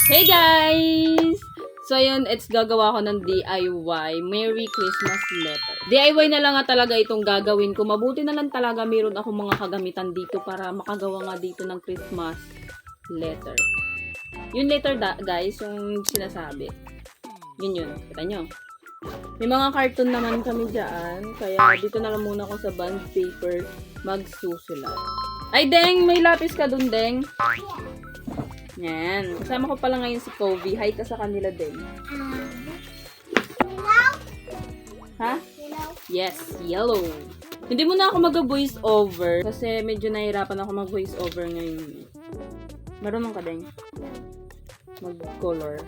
Hey guys! So yun, gagawa ko ng DIY. Merry Christmas letter. DIY na lang nga talaga itong gagawin ko. Mabuti na lang talaga meron ako mga kagamitan dito para makagawa nga dito ng Christmas letter. Yung letter guys, yung sinasabi. Yun. Kita nyo? May mga cartoon naman kami dyan. Kaya dito na lang muna ako sa bond paper magsusulat. Ay, Deng! May lapis ka dun, Deng. Yan. Kasama ko pala ngayon si Kobe. Hi ka sa kanila, Deng. Yellow? Ha? Yellow? Yes, yellow. Hindi mo na ako mag-voice over kasi medyo nahirapan ako mag-voice over ngayon. Marunong ka, Deng? Mag-color.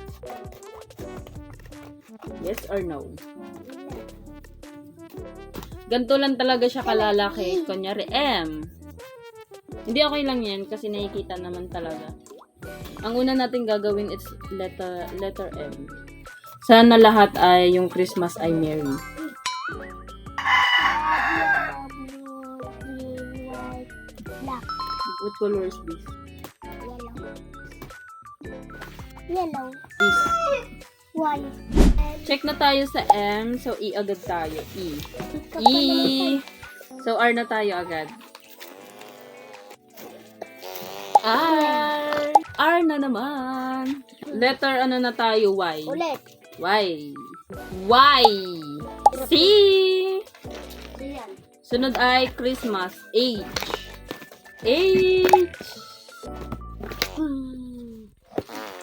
Yes or no? Ganito lang talaga siya kalalaki. Kunyari, M. Hindi okay lang yan kasi nakikita naman talaga. Ang una natin gagawin is letter M. Sana lahat ay yung Christmas ay merry. Black. What color is this? Yellow. This. White. Check na tayo sa M. So, E agad tayo. E. E. So, R na tayo agad. R. R na naman. Letter ano na tayo? Y. Ulit. Y. Y. C. Ayan. Sunod ay Christmas. H. H.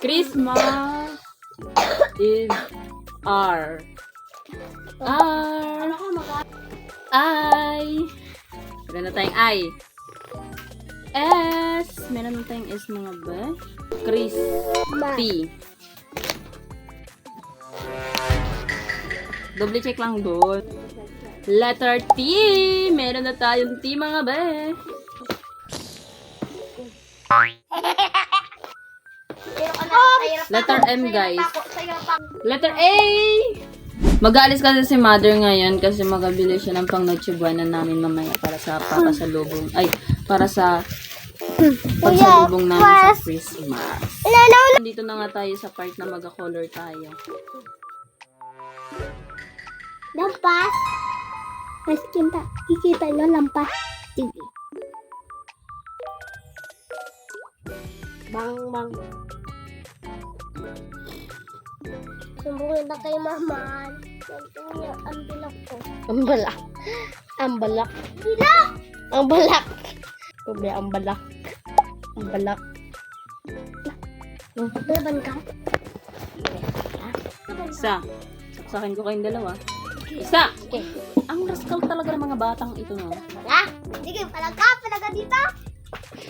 Christmas is R. R. Ano ka maka? I. Meron na tayong I. S. Meron na tayong S mga ba? Crispy. Double check lang doon. Letter T. Meron na tayong T mga ba? Letter M guys. Letter A. Mag-aalis kasi si mother ngayon kasi magabili siya ng pang Noche Buena namin mamaya para sa papasalubong. Ay, para sa pagsalubong namin sa Christmas. Dito na nga tayo sa part na mag-color tayo. Lampas. Mas kikita nyo lampas. Sige. Bang, bang. Sumbungin na kay mama. Ganito niya ang bilak ko. Ang balak. Ang balak. Bilak! Ang balak. Sabi, ang balak. Ang balak. Laban ka? Isa. Saksakin ko kayong dalawa. Isa! Okay. Ang rascal talaga ng mga batang ito, no? Wala. Sige, palaga dito.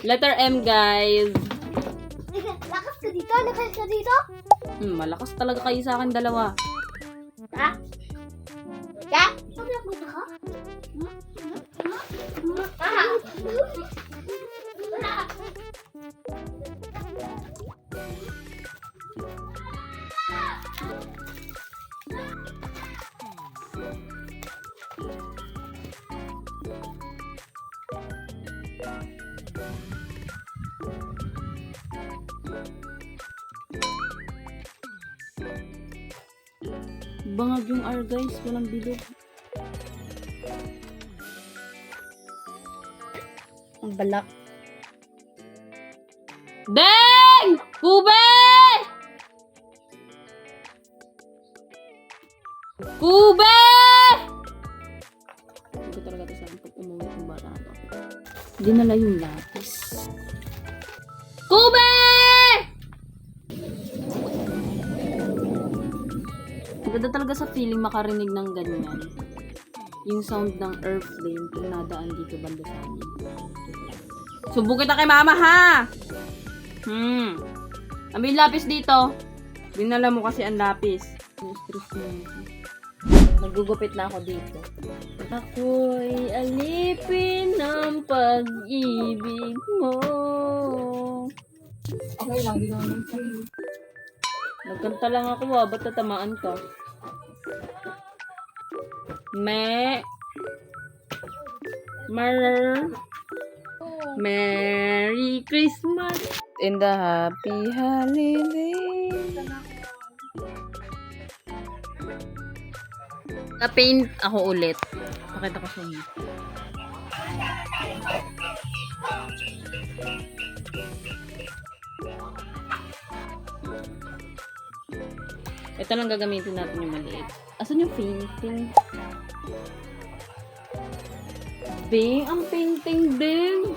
Letter M, guys. Sige, lakas ka dito. Lakas ka dito. Malakas talaga kayo sa akin dalawa. Ha? Ha? Sabi ako ito ka? Bangag yung R, guys. Walang bilog. Ang balak. Deng! Kube! Kube! Hindi ko talaga ito saan pag umuwi yung bata na to. Dinala yung lapis. Kube! Ganda talaga sa feeling makarinig ng ganyan. Yung sound ng airplane kung nadaan dito banda sa amin. Subo kita kay mama, ha? Ano yung lapis dito? Dinala mo kasi ang lapis. Nagugupit na ako dito. Ako'y alipin ng pag-ibig mo. Okay lang, di naman sa'yo. Nagkanta lang ako, ba't tatamaan ka? Merry Christmas in the happy holiday. Na-paint ako ulit. Pakita ko sa inyo. Ito lang gagamitin natin yung maliit. Asan yung painting? Bing, ang painting din.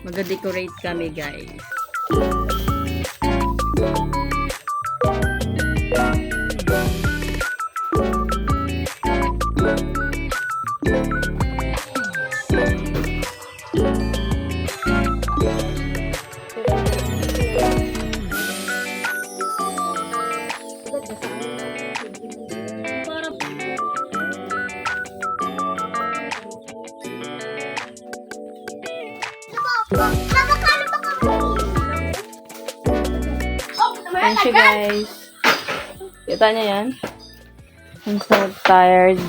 Mag-decorate kami, guys. Thank you, guys. Kita niyo yan? I'm so tired.